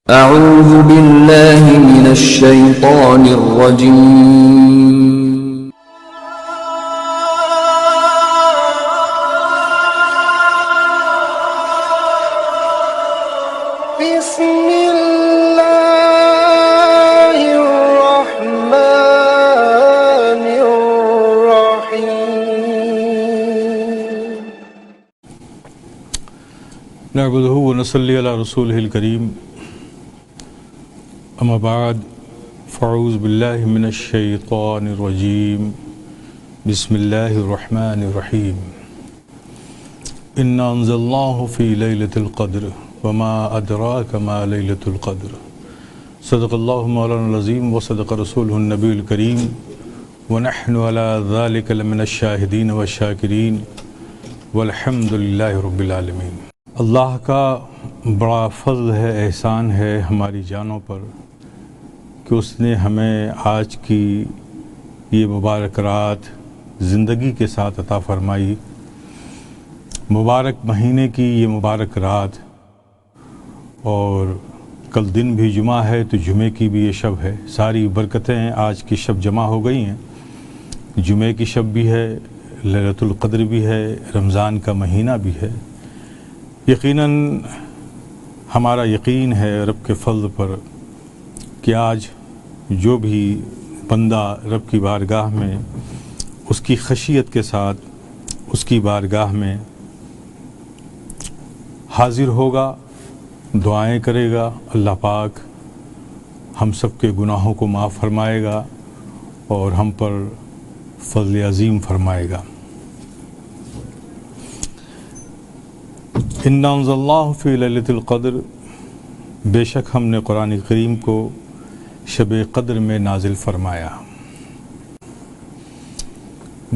أعوذ بالله من الشيطان الرجيم. بسم الله الرحمن الرحيم. نعبده ونصلي على رسوله الكريم. اما بعد فاعوذ باللہ من الشیطان الرجیم. بسم اللہ الرحمن الرحیم. انا انزلناہ فی لیلۃ القدر وما ادراک ما لیلۃ القدر. صدق اللہ مولانا العظیم وصدق رسولہ النبی الکریم ونحن علی ذلک لمن الشاہدین والشاکرین والحمد للہ رب العالمین. اللہ کا بڑا فضل ہے، احسان ہے ہماری جانوں پر کہ اس نے ہمیں آج کی یہ مبارک رات زندگی کے ساتھ عطا فرمائی. مبارک مہینے کی یہ مبارک رات، اور کل دن بھی جمعہ ہے تو جمعے کی بھی یہ شب ہے. ساری برکتیں آج کی شب جمع ہو گئی ہیں. جمعے کی شب بھی ہے، لیلۃ القدر بھی ہے، رمضان کا مہینہ بھی ہے. یقیناً ہمارا یقین ہے رب کے فضل پر کہ آج جو بھی بندہ رب کی بارگاہ میں اس کی خشیت کے ساتھ اس کی بارگاہ میں حاضر ہوگا، دعائیں کرے گا، اللہ پاک ہم سب کے گناہوں کو معاف فرمائے گا اور ہم پر فضل عظیم فرمائے گا. انا انزلناہ فی لیلۃ القدر، بے شک ہم نے قرآن کریم کو شب قدر میں نازل فرمایا.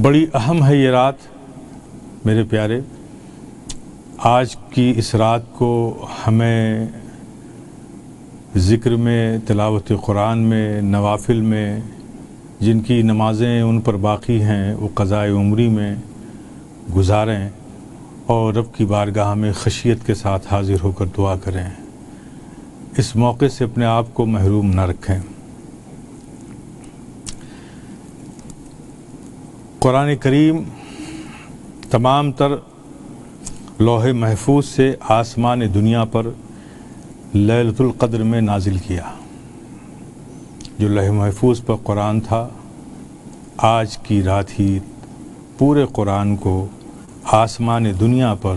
بڑی اہم ہے یہ رات میرے پیارے. آج کی اس رات کو ہمیں ذکر میں، تلاوت قرآن میں، نوافل میں، جن کی نمازیں ان پر باقی ہیں وہ قضاء عمری میں گزاریں اور رب کی بارگاہ میں خشیت کے ساتھ حاضر ہو کر دعا کریں. اس موقع سے اپنے آپ کو محروم نہ رکھیں. قرآن کریم تمام تر لوح محفوظ سے آسمان دنیا پر لیلۃ القدر میں نازل کیا. جو لوح محفوظ پر قرآن تھا، آج کی رات ہی پورے قرآن کو آسمان دنیا پر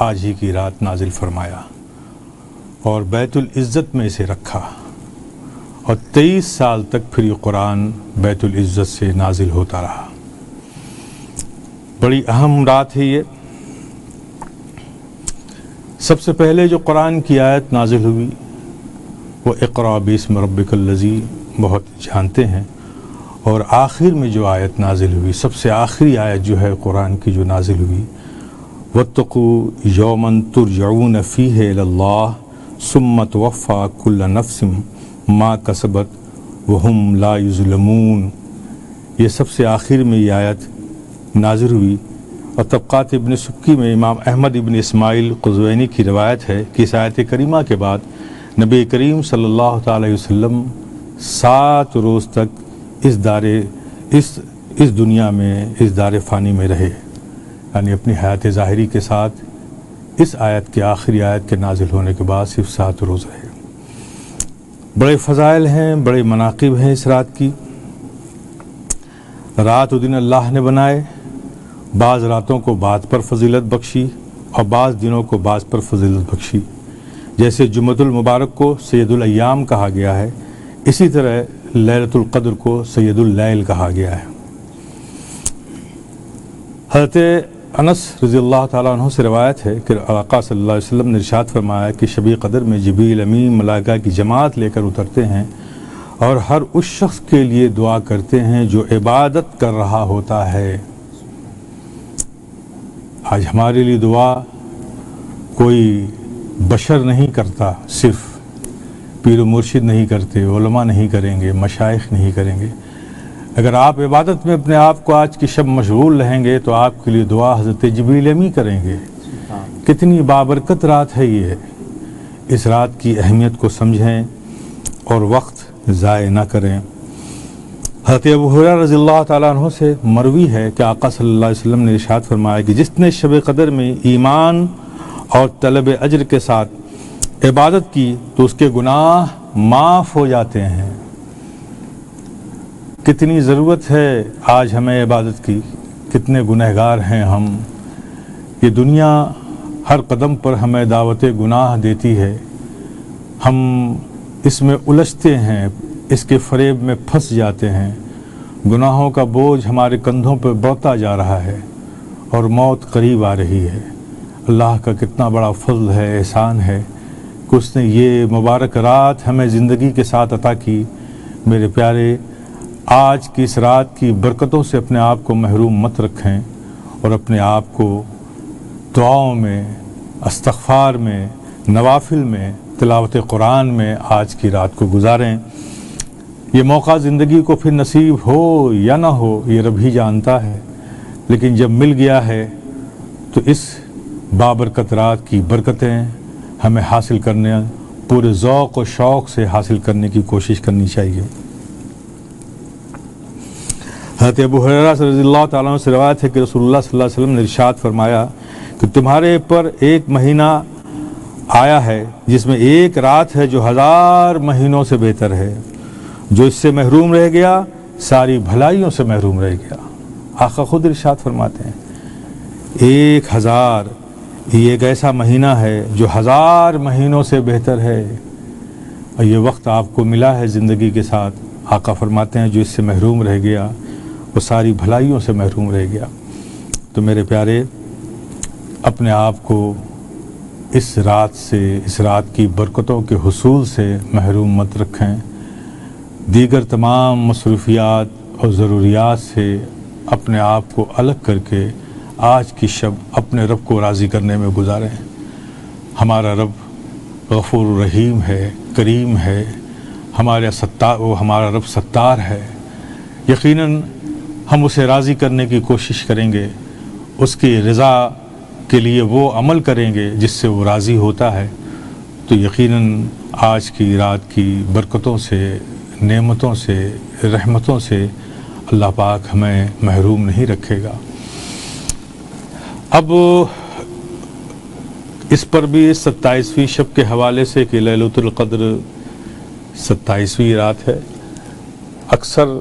آج ہی کی رات نازل فرمایا اور بیت العزت میں اسے رکھا، اور 23 سال تک پھر یہ قرآن بیت العزت سے نازل ہوتا رہا. بڑی اہم رات ہے یہ. سب سے پہلے جو قرآن کی آیت نازل ہوئی وہ اقرأ باسم ربک الذی، بہت جانتے ہیں. اور آخر میں جو آیت نازل ہوئی، سب سے آخری آیت جو ہے قرآن کی جو نازل ہوئی، واتقوا یوما ترجعون فیہ الی اللہ ثم توفی کل نفس ما کسبت وہم لا یظلمون. یہ سب سے آخر میں یہ آیت نازل ہوئی. اور طبقات ابن سبکی میں امام احمد ابن اسماعیل قزوینی کی روایت ہے کہ اس آیت کریمہ کے بعد نبی کریم صلی اللہ تعالی وسلم 7 روز تک اس دنیا میں، اس دار فانی میں رہے. یعنی اپنی حیات ظاہری کے ساتھ اس آیت کے آخری آیت کے نازل ہونے کے بعد صرف 7 روز رہے۔ بڑے فضائل ہیں، بڑے مناقب ہیں اس رات کی۔ رات و دن اللہ نے بنائے، بعض راتوں کو بعض پر فضیلت بخشی اور بعض دنوں کو بعض پر فضیلت بخشی۔ جیسے جمعۃ المبارک کو سید الایام کہا گیا ہے، اسی طرح لیلۃ القدر کو سید اللیل کہا گیا ہے۔ حضرت انس رضی اللہ تعالیٰ عنہ سے روایت ہے کہ آقا صلی اللہ علیہ وسلم نے ارشاد فرمایا کہ شب قدر میں جبریل امین ملائکہ کی جماعت لے کر اترتے ہیں اور ہر اس شخص کے لیے دعا کرتے ہیں جو عبادت کر رہا ہوتا ہے۔ آج ہمارے لیے دعا کوئی بشر نہیں کرتا، صرف پیر و مرشد نہیں کرتے، علماء نہیں کریں گے، مشائخ نہیں کریں گے۔ اگر آپ عبادت میں اپنے آپ کو آج کی شب مشغول رہیں گے تو آپ کے لیے دعا حضرت جبریل امین کریں گے۔ کتنی بابرکت رات ہے یہ، اس رات کی اہمیت کو سمجھیں اور وقت ضائع نہ کریں۔ حضرت ابو ہریرہ رضی اللہ تعالیٰ عنہ سے مروی ہے کہ آقا صلی اللہ علیہ وسلم نے ارشاد فرمایا کہ جس نے شب قدر میں ایمان اور طلب اجر کے ساتھ عبادت کی تو اس کے گناہ معاف ہو جاتے ہیں۔ کتنی ضرورت ہے آج ہمیں عبادت کی، کتنے گنہگار ہیں ہم۔ یہ دنیا ہر قدم پر ہمیں دعوت گناہ دیتی ہے، ہم اس میں الجھتے ہیں، اس کے فریب میں پھنس جاتے ہیں، گناہوں کا بوجھ ہمارے کندھوں پر بڑھتا جا رہا ہے اور موت قریب آ رہی ہے۔ اللہ کا کتنا بڑا فضل ہے، احسان ہے کہ اس نے یہ مبارک رات ہمیں زندگی کے ساتھ عطا کی۔ میرے پیارے، آج کی اس رات کی برکتوں سے اپنے آپ کو محروم مت رکھیں اور اپنے آپ کو دعاؤں میں، استغفار میں، نوافل میں، تلاوت قرآن میں آج کی رات کو گزاریں۔ یہ موقع زندگی کو پھر نصیب ہو یا نہ ہو یہ رب ہی جانتا ہے، لیکن جب مل گیا ہے تو اس بابرکت رات کی برکتیں ہمیں حاصل کرنے، پورے ذوق و شوق سے حاصل کرنے کی کوشش کرنی چاہیے۔ حضرت ابو ہریرہ رضی اللہ تعالیٰ عنہ سے روایت ہے کہ رسول اللہ صلی اللہ علیہ وسلم نے ارشاد فرمایا کہ تمہارے پر ایک مہینہ آیا ہے جس میں ایک رات ہے جو 1000 مہینوں سے بہتر ہے، جو اس سے محروم رہ گیا ساری بھلائیوں سے محروم رہ گیا۔ آقا خود ارشاد فرماتے ہیں 1000، یہ ایک ایسا مہینہ ہے جو 1000 مہینوں سے بہتر ہے، اور یہ وقت آپ کو ملا ہے زندگی کے ساتھ۔ آقا فرماتے ہیں جو اس سے محروم رہ گیا وہ ساری بھلائیوں سے محروم رہ گیا۔ تو میرے پیارے، اپنے آپ کو اس رات سے، اس رات کی برکتوں کے حصول سے محروم مت رکھیں۔ دیگر تمام مصروفیات اور ضروریات سے اپنے آپ کو الگ کر کے آج کی شب اپنے رب کو راضی کرنے میں گزاریں۔ ہمارا رب غفور رحیم ہے، کریم ہے، ہمارا رب ستار ہے۔ یقیناً ہم اسے راضی کرنے کی کوشش کریں گے، اس کی رضا کے لیے وہ عمل کریں گے جس سے وہ راضی ہوتا ہے، تو یقیناً آج کی رات کی برکتوں سے، نعمتوں سے، رحمتوں سے اللہ پاک ہمیں محروم نہیں رکھے گا۔ اب اس پر بھی 27ویں شب کے حوالے سے کہ لیلۃ القدر 27ویں رات ہے، اکثر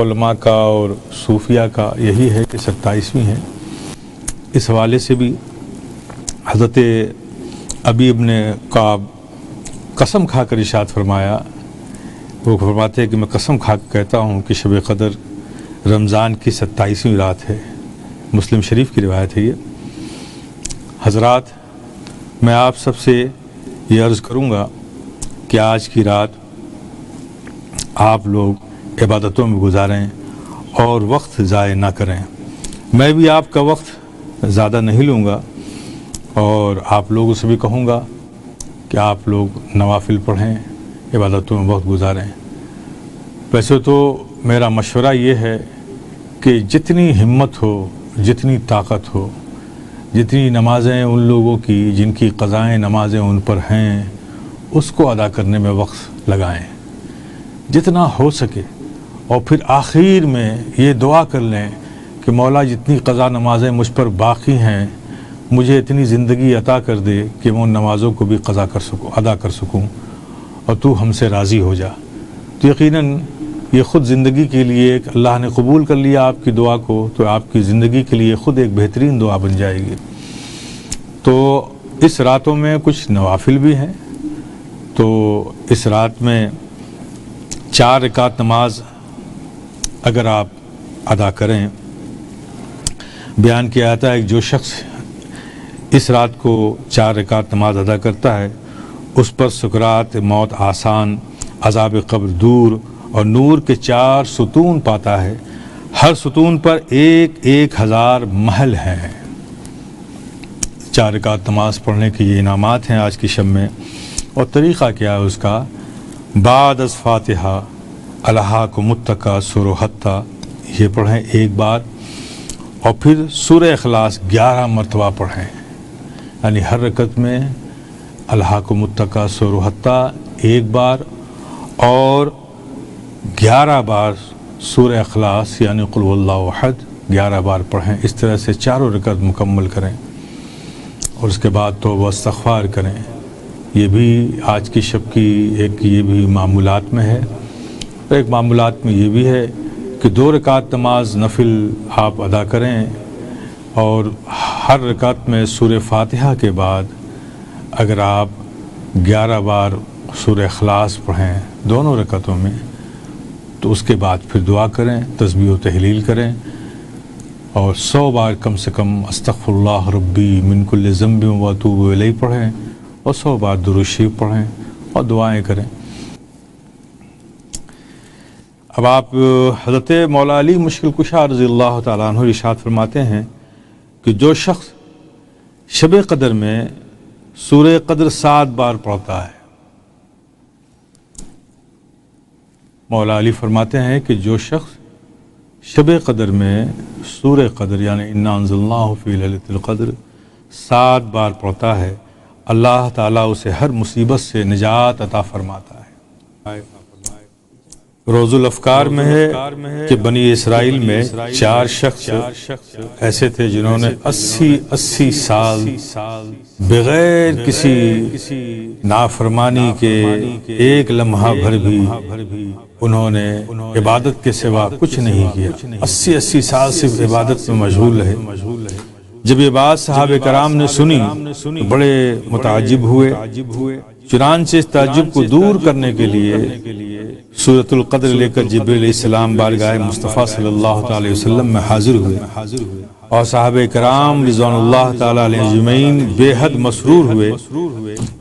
علماء کا اور صوفیہ کا یہی ہے کہ 27ویں ہے۔ اس حوالے سے بھی حضرت ابی ابن کعب قسم کھا کر ارشاد فرمایا، وہ فرماتے ہیں کہ میں قسم کھا کر کہتا ہوں کہ شب قدر رمضان کی 27ویں رات ہے۔ مسلم شریف کی روایت ہے یہ۔ حضرات، میں آپ سب سے یہ عرض کروں گا کہ آج کی رات آپ لوگ عبادتوں میں گزاریں اور وقت ضائع نہ کریں۔ میں بھی آپ کا وقت زیادہ نہیں لوں گا اور آپ لوگوں سے بھی کہوں گا کہ آپ لوگ نوافل پڑھیں، عبادتوں میں وقت گزاریں۔ ویسے تو میرا مشورہ یہ ہے کہ جتنی ہمت ہو، جتنی طاقت ہو، جتنی نمازیں ان لوگوں کی جن کی قضائیں نمازیں ان پر ہیں، اس کو ادا کرنے میں وقت لگائیں جتنا ہو سکے، اور پھر آخر میں یہ دعا کر لیں کہ مولا جتنی قضا نمازیں مجھ پر باقی ہیں مجھے اتنی زندگی عطا کر دے کہ میں ان نمازوں کو بھی ادا کر سکوں اور تو ہم سے راضی ہو جا۔ تو یقیناً یہ خود زندگی کے لیے ایک اللہ نے قبول کر لیا آپ کی دعا کو تو آپ کی زندگی کے لیے خود ایک بہترین دعا بن جائے گی۔ تو اس راتوں میں کچھ نوافل بھی ہیں، تو اس رات میں 4 رکعت نماز اگر آپ ادا کریں، بیان کیا جاتا ہے کہ جو شخص اس رات کو 4 رکعت نماز ادا کرتا ہے اس پر سکرات موت آسان، عذاب قبر دور اور نور کے 4 ستون پاتا ہے، ہر ستون پر 1000 محل ہیں۔ 4 رکعت نماز پڑھنے کے یہ انعامات ہیں آج کی شب میں، اور طریقہ کیا ہے اس کا؟ بعد از فاتحہ الہاکم التکاثر حتی، یہ پڑھیں ایک بار، اور پھر سورہ اخلاص 11 مرتبہ پڑھیں، یعنی ہر رکعت میں الہاکم التکاثر حتی ایک بار اور 11 بار سورہ اخلاص یعنی قل هو اللہ احد 11 بار پڑھیں۔ اس طرح سے 4 رکعت مکمل کریں اور اس کے بعد توبہ استغفار کریں۔ یہ بھی آج کی شب کی ایک یہ بھی معمولات میں ہے، اور ایک معمولات میں یہ بھی ہے کہ 2 رکعت نماز نفل آپ ادا کریں اور ہر رکعت میں سورہ فاتحہ کے بعد اگر آپ 11 بار سورہ اخلاص پڑھیں دونوں رکعتوں میں، تو اس کے بعد پھر دعا کریں، تسبیح و تحلیل کریں، اور 100 بار کم سے کم استغفر اللہ ربی من کل ذنب و اتوب الیہ پڑھیں، اور 100 بار درود شریف پڑھیں اور دعائیں کریں۔ اب آپ حضرت مولا علی مشکل کشا رضی اللہ تعالیٰ عنہ ارشاد فرماتے ہیں کہ جو شخص شب قدر میں سورہ قدر 7 بار پڑھتا ہے، مولا علی فرماتے ہیں کہ جو شخص شب قدر میں سورہ قدر یعنی انا انزلناہ فی لیلۃ القدر 7 بار پڑھتا ہے، اللہ تعالیٰ اسے ہر مصیبت سے نجات عطا فرماتا ہے۔ روز الافکار میں ہے کہ بنی اسرائیل میں 4 شخص ایسے تھے جنہوں نے 80 سال بغیر کسی نافرمانی کے ایک لمحہ بھر بھی انہوں نے عبادت کے سوا کچھ نہیں کیا، 80 سال صرف عبادت میں مشغول رہے۔ جب یہ بات صحابہ کرام نے سنی تو بڑے متعجب ہوئے، چنانچہ اس تعجب کو دور کرنے کے لیے سورۃ القدر لے کر جبریل علیہ السلام بارگاہ مصطفیٰ صلی اللہ تعالی وسلم میں حاضر ہوئے، اور صحابہ کرام رضوان اللہ تعالی علیہم اجمعین بے حد مسرور ہوئے۔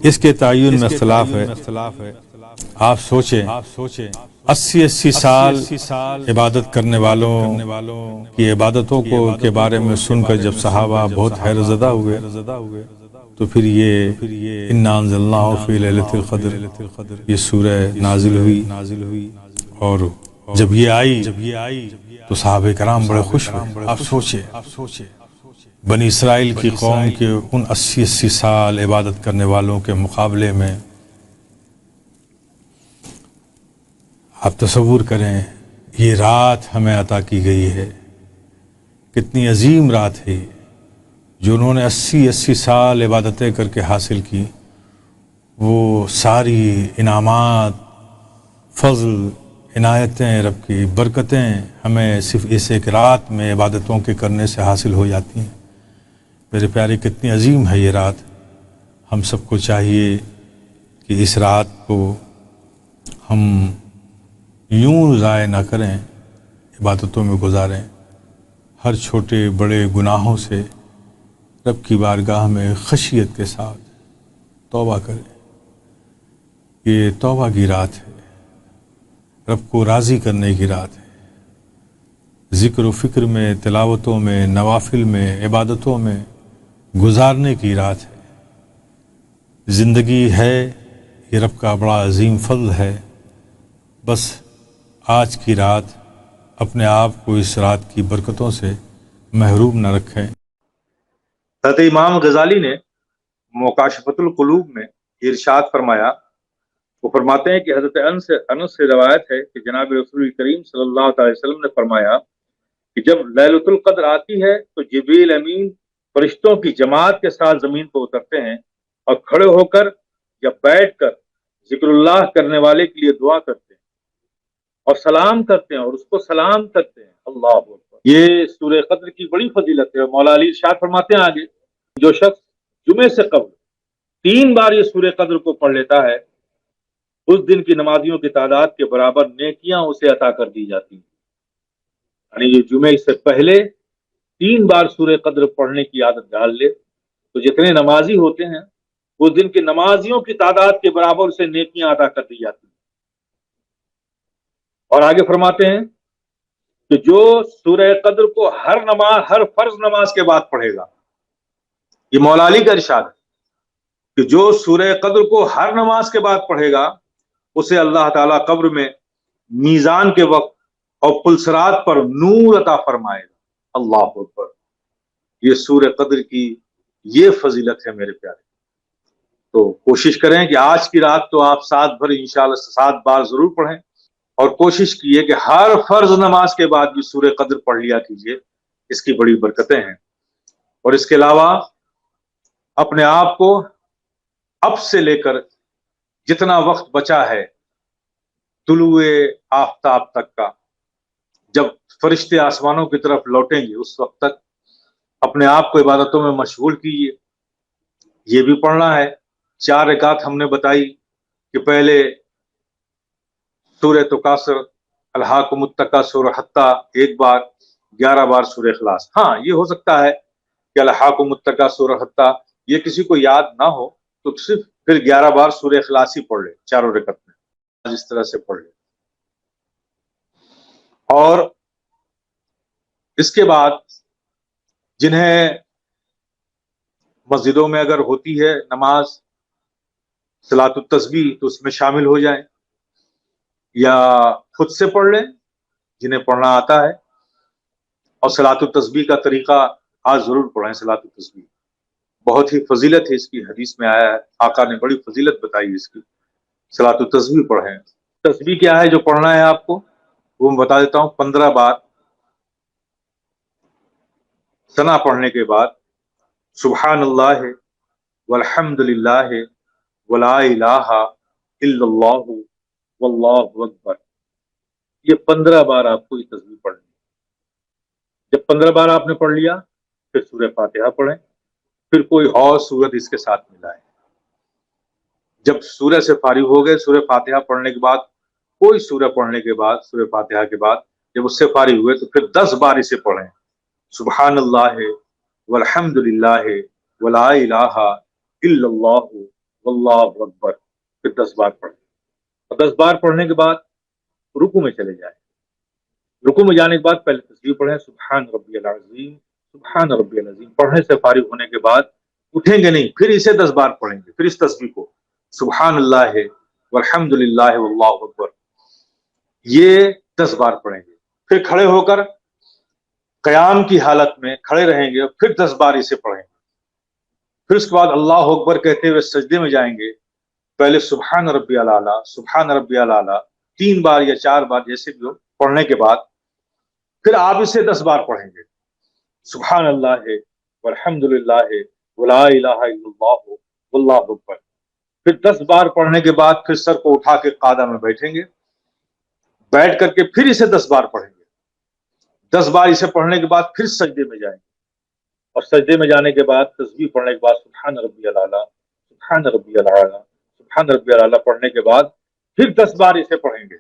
اس کے تعین میں اختلاف ہے، آپ سوچیں 80 سال عبادت کرنے والوں کی عبادتوں کے بارے میں سن کر جب صحابہ بہت حیرت زدہ ہوئے تو پھر یہ انا انزلناہ فی لیلۃ القدر یہ سورہ نازل ہوئی، اور جب یہ آئی تو صحابہ کرام بڑے خوش ہوئے۔ آپ سوچیں بنی اسرائیل کی قوم کے ان 80 سال عبادت کرنے والوں کے مقابلے میں آپ تصور کریں یہ رات ہمیں عطا کی گئی ہے، کتنی عظیم رات ہے جو انہوں نے 80 سال عبادتیں کر کے حاصل کی۔ وہ ساری انعامات، فضل، عنایتیں، رب کی برکتیں ہمیں صرف اس ایک رات میں عبادتوں کے کرنے سے حاصل ہو جاتی ہیں۔ میرے پیارے کتنی عظیم ہے یہ رات، ہم سب کو چاہیے کہ اس رات کو ہم یوں ضائع نہ کریں، عبادتوں میں گزاریں، ہر چھوٹے بڑے گناہوں سے رب کی بارگاہ میں خشیت کے ساتھ توبہ کریں۔ یہ توبہ کی رات ہے، رب کو راضی کرنے کی رات ہے، ذکر و فکر میں، تلاوتوں میں، نوافل میں، عبادتوں میں گزارنے کی رات ہے۔ زندگی ہے یہ رب کا بڑا عظیم فضل ہے، بس آج کی رات اپنے آپ کو اس رات کی برکتوں سے محروم نہ رکھیں۔ حضرت امام غزالی نے مکاشفۃ القلوب میں ارشاد فرمایا، وہ فرماتے ہیں کہ حضرت انس سے روایت ہے کہ جناب رسول کریم صلی اللہ علیہ وسلم نے فرمایا کہ جب لیلۃ القدر آتی ہے تو جبریل امین فرشتوں کی جماعت کے ساتھ زمین پر اترتے ہیں اور کھڑے ہو کر یا بیٹھ کر ذکر اللہ کرنے والے کے لیے دعا کرتے ہیں اور سلام کرتے ہیں اور اس کو سلام کرتے ہیں۔ اللہ اکبر۔ یہ سورہ قدر کی بڑی فضیلت ہے۔ مولا علی ارشاد فرماتے ہیں آگے، جو شخص جمعے سے قبل 3 بار یہ سورہ قدر کو پڑھ لیتا ہے اس دن کی نمازیوں کی تعداد کے برابر نیکیاں اسے عطا کر دی جاتی ہیں۔ یعنی یہ جمعے سے پہلے 3 بار سورہ قدر پڑھنے کی عادت ڈال لے تو جتنے نمازی ہوتے ہیں اس دن کے نمازیوں کی تعداد کے برابر اسے نیکیاں عطا کر دی جاتی ہیں۔ اور آگے فرماتے ہیں کہ جو سورہ قدر کو ہر فرض نماز کے بعد پڑھے گا، یہ مولا علی کا ارشاد ہے کہ جو سورہ قدر کو ہر نماز کے بعد پڑھے گا اسے اللہ تعالیٰ قبر میں میزان کے وقت اور پلسرات پر نور عطا فرمائے گا۔ اللہ اکبر۔ یہ سورہ قدر کی یہ فضیلت ہے میرے پیارے۔ تو کوشش کریں کہ آج کی رات تو آپ 7 بھر انشاءاللہ 7 بار ضرور پڑھیں، اور کوشش کیے کہ ہر فرض نماز کے بعد بھی سورہ قدر پڑھ لیا کیجیے، اس کی بڑی برکتیں ہیں۔ اور اس کے علاوہ اپنے آپ کو اب سے لے کر جتنا وقت بچا ہے طلوع آفتاب تک کا، جب فرشتے آسمانوں کی طرف لوٹیں گے اس وقت تک اپنے آپ کو عبادتوں میں مشغول کیجیے۔ یہ بھی پڑھنا ہے 4 رکعت ہم نے بتائی کہ پہلے سورہ تکاثر، الہاکم التکاثر حتی 1 بار، 11 بار سورہ اخلاص۔ ہاں یہ ہو سکتا ہے کہ الہاکم التکاثر حتی یہ کسی کو یاد نہ ہو تو صرف پھر 11 بار سورہ اخلاص ہی پڑھ لے 4 رکعت میں، اس طرح سے پڑھ لے۔ اور اس کے بعد جنہیں مسجدوں میں اگر ہوتی ہے نماز صلاۃ التسبیح تو اس میں شامل ہو جائیں، یا خود سے پڑھ لیں جنہیں پڑھنا آتا ہے۔ اور صلاۃ التسبیح کا طریقہ آج ضرور پڑھیں۔ صلاۃ التسبیح بہت ہی فضیلت ہے، اس کی حدیث میں آیا ہے، آقا نے بڑی فضیلت بتائی اس کی۔ صلاۃ التسبیح پڑھیں۔ تسبیح کیا ہے جو پڑھنا ہے آپ کو وہ میں بتا دیتا ہوں۔ 15 بار ثنا پڑھنے کے بعد سبحان اللہ والحمد للہ ولا الہ الا اللہ واللہ اکبر، یہ 15 بار آپ کو یہ تسبیح پڑھنی ہے۔ جب 15 بار آپ نے پڑھ لیا پھر سورہ فاتحہ پڑھیں، پھر کوئی اور سورت اس کے ساتھ ملائیں۔ جب سورہ سے فارغ ہو گئے سورہ فاتحہ پڑھنے کے بعد، کوئی سورہ پڑھنے کے بعد سورہ فاتحہ کے بعد جب اس سے فارغ ہوئے تو پھر 10 بار اسے پڑھیں، سبحان اللہ والحمد للہ ولا الہ الا اللہ واللہ اکبر، پھر 10 بار پڑھیں۔ اور 10 بار پڑھنے کے بعد رکوع میں چلے جائیں۔ رکوع میں جانے کے بعد پہلے تسبیح پڑھیں، سبحان ربی العظیم سبحان ربی العظیم، پڑھنے سے فارغ ہونے کے بعد اٹھیں گے نہیں، پھر اسے 10 بار پڑھیں گے، پھر اس تسبیح کو سبحان اللہ والحمد للہ واللہ اکبر، یہ 10 بار پڑھیں گے۔ پھر کھڑے ہو کر قیام کی حالت میں کھڑے رہیں گے، پھر 10 بار اسے پڑھیں گے۔ پھر اس کے بعد اللہ اکبر کہتے ہوئے سجدے میں جائیں گے، پہلے سبحان ربی الاعلیٰ سبحان ربی الاعلیٰ 3 بار یا 4 بار جیسے بھی ہو پڑھنے کے بعد پھر آپ اسے 10 بار پڑھیں گے، سبحان اللہ والحمد للہ ولا الہ الا اللہ واللہ اکبر۔ پھر 10 بار پڑھنے کے بعد پھر سر کو اٹھا کے قاعدہ میں بیٹھیں گے، بیٹھ کر کے پھر اسے 10 بار پڑھیں گے۔ 10 بار اسے پڑھنے کے بعد پھر سجدے میں جائیں گے، اور سجدے میں جانے کے بعد تسبیح پڑھنے کے بعد سبحان ربی الاعلیٰ سبحان ربی الاعلیٰ سبحان ربی الاعلیٰ پڑھنے کے بعد پھر 10 بار اسے پڑھیں گے۔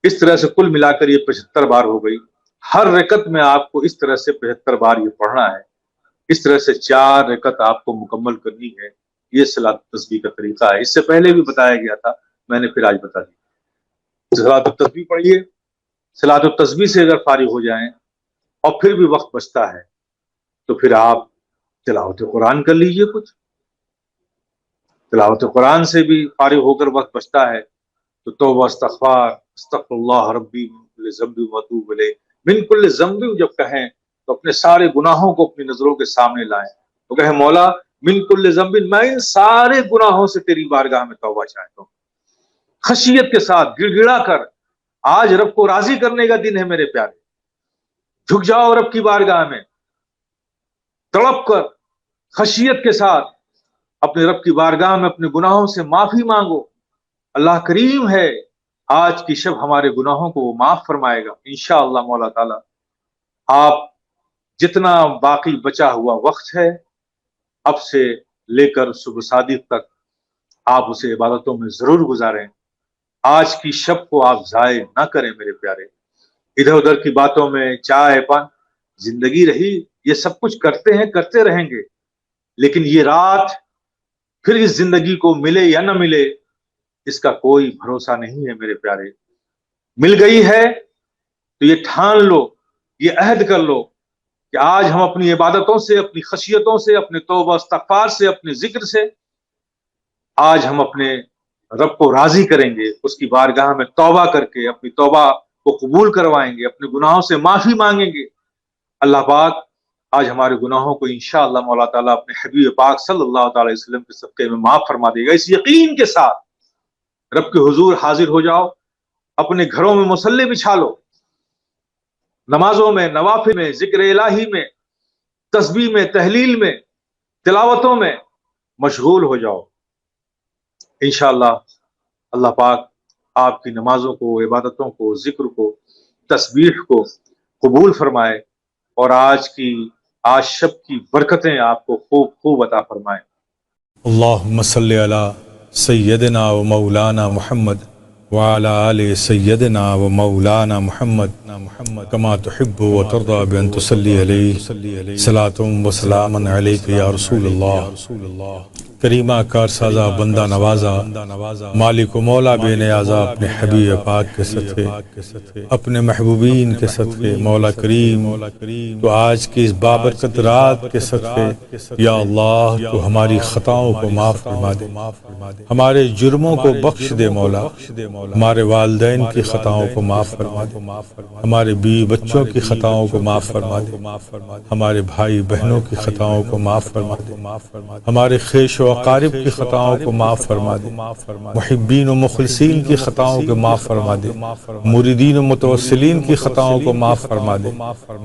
اس طرح سے کل ملا کر یہ 75 بار ہو گئی۔ ہر رکعت میں آپ کو اس طرح سے 75 بار یہ پڑھنا ہے۔ اس طرح سے 4 رکعت آپ کو مکمل کرنی ہے۔ یہ صلاۃ التسبیح کا طریقہ ہے، اس سے پہلے بھی بتایا گیا تھا، میں نے پھر آج بتا دیا۔ صلاۃ التسبیح پڑھیے، صلاۃ التسبیح سے اگر فارغ ہو جائیں اور پھر بھی وقت بچتا ہے تو پھر آپ تلاوت قرآن کر لیجئے، کچھ تلاوت قرآن سے بھی فارغ ہو کر وقت بچتا ہے تو توبہ استغفار استغفر اللہ ربی من کل ذنب واتوب الیہ، من کل ذنب جب کہیں تو اپنے سارے گناہوں کو اپنی نظروں کے سامنے لائیں، تو کہیں مولا من کل ذنب، میں ان سارے گناہوں سے تیری بارگاہ میں توبہ چاہتا ہوں، خشیت کے ساتھ گڑ گڑا کر۔ آج رب کو راضی کرنے کا دن ہے میرے پیارے، جھک جاؤ رب کی بارگاہ میں، تڑپ کر خشیت کے ساتھ اپنے رب کی بارگاہ میں اپنے گناہوں سے معافی مانگو۔ اللہ کریم ہے، آج کی شب ہمارے گناہوں کو وہ معاف فرمائے گا انشاءاللہ مولا تعالی۔ آپ جتنا باقی بچا ہوا وقت ہے اب سے لے کر صبح صادق تک آپ اسے عبادتوں میں ضرور گزاریں۔ آج کی شب کو آپ ضائع نہ کریں میرے پیارے، ادھر ادھر کی باتوں میں چائے پان، زندگی رہی یہ سب کچھ کرتے ہیں کرتے رہیں گے، لیکن یہ رات پھر اس زندگی کو ملے یا نہ ملے اس کا کوئی بھروسہ نہیں ہے میرے پیارے۔ مل گئی ہے تو یہ ٹھان لو، یہ عہد کر لو کہ آج ہم اپنی عبادتوں سے، اپنی خشیتوں سے، اپنے توبہ استغفار سے، اپنے ذکر سے آج ہم اپنے رب کو راضی کریں گے، اس کی بارگاہ میں توبہ کر کے اپنی توبہ کو قبول کروائیں گے، اپنے گناہوں سے معافی مانگیں گے۔ اللہ پاک آج ہمارے گناہوں کو انشاءاللہ مولا تعالیٰ اپنے حبیب پاک صلی اللہ تعالی وسلم کے صدقے میں معاف فرما دے گا۔ اس یقین کے ساتھ رب کے حضور حاضر ہو جاؤ، اپنے گھروں میں مصلی بچھا لو، نمازوں میں، نوافل میں، ذکر الہی میں، تسبیح میں، تحلیل میں، تلاوتوں میں مشغول ہو جاؤ۔ انشاءاللہ اللہ پاک آپ کی نمازوں کو، عبادتوں کو، ذکر کو، تسبیح کو قبول فرمائے اور آج شب کی برکتیں آپ کو خوب خوب عطا فرمائے۔ اللہم صلی علی سیدنا و مولانا محمد وعلی آل سیدنا و مولانا محمد کما تحب و ترضى بأن تصلی علیہ صلاۃ و سلام علیک یا رسول اللہ۔ کریمہ کارسازہ بندہ نوازہ مالک و مولا بے نیازہ اپنے حبیب پاک کے صدقے، اپنے محبوبین کے صدقے، مولا کریم تو آج کی اس بابرکت رات کے صدقے یا اللہ تو ہماری خطاؤں کو معاف فرما دے، ہمارے جرموں کو بخش دے مولا، ہمارے والدین کی خطاؤں کو معاف فرما دے، ہمارے بیوی بچوں کی خطاؤں کو معاف فرما دے، ہمارے بھائی بہنوں کی خطاؤں کو معاف فرما دے، ہمارے خیش و اقارب کی خطاؤں کو معاف فرما دے، محبین و مخلصین کی خطاؤں کو معاف فرما دے، مریدین و متوسلین کی خطاؤں کو معاف فرما دے،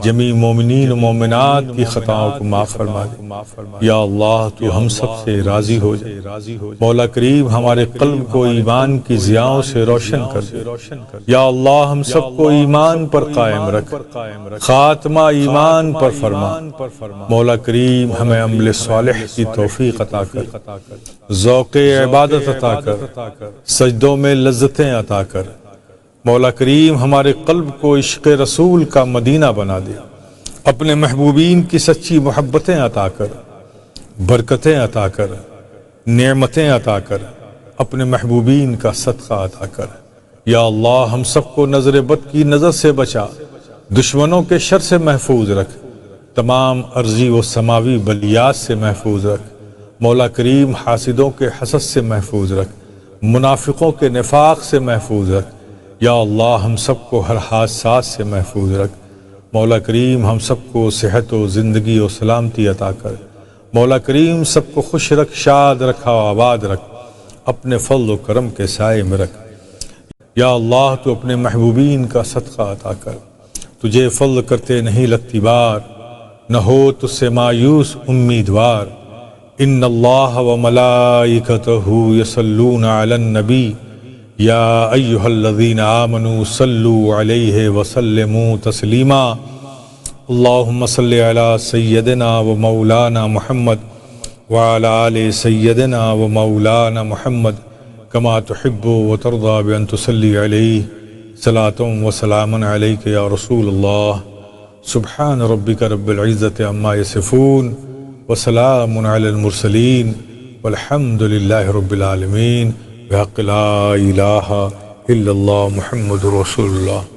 جمیع مومنین و مومنات کی خطاؤں کو معاف فرما دے۔ یا اللہ تو ہم سب سے راضی ہو جائے، مولا کریم ہمارے قلب کو ایمان کی ضیاؤں سے روشن کر دے، یا اللہ ہم سب کو ایمان پر قائم رکھ، خاتمہ ایمان پر فرما، مولا کریم ہمیں عمل صالح کی توفیق عطا کر، ذوق عبادت عطا کر، سجدوں میں لذتیں عطا کر، مولا کریم ہمارے قلب کو عشق رسول کا مدینہ بنا دے، اپنے محبوبین کی سچی محبتیں عطا کر، برکتیں عطا کر، نعمتیں عطا کر، اپنے محبوبین کا صدقہ عطا کر۔ یا اللہ ہم سب کو نظر بد کی نظر سے بچا، دشمنوں کے شر سے محفوظ رکھ، تمام ارضی و سماوی بلیات سے محفوظ رکھ، مولا کریم حاسدوں کے حسد سے محفوظ رکھ، منافقوں کے نفاق سے محفوظ رکھ، یا اللہ ہم سب کو ہر حادثات سے محفوظ رکھ، مولا کریم ہم سب کو صحت و زندگی و سلامتی عطا کر، مولا کریم سب کو خوش رکھ، شاد رکھا و آباد رکھ، اپنے فضل و کرم کے سائے میں رکھ۔ یا اللہ تو اپنے محبوبین کا صدقہ عطا کر، تجھے فضل کرتے نہیں لگتی بار، نہ ہو تجھ سے مایوس امیدوار۔ ان اللہ و ملائکتہ یصلون علی النبی یا ایہا الذین آمنوا صلوا علیہ وسلموا تسلیما۔ اللہم صلی علی سیدنا و مولانا محمد وعلی آل سیدنا و مولانا محمد کما تحب و ترضى بأن تصلی علیہ صلاۃ و سلام علیک یا رسول اللہ۔ سبحان ربک رب العزت عما یصفون وسلام علی المرسلین والحمد للہ رب العالمین بحق لا الہ الا اللہ محمد رسول اللہ۔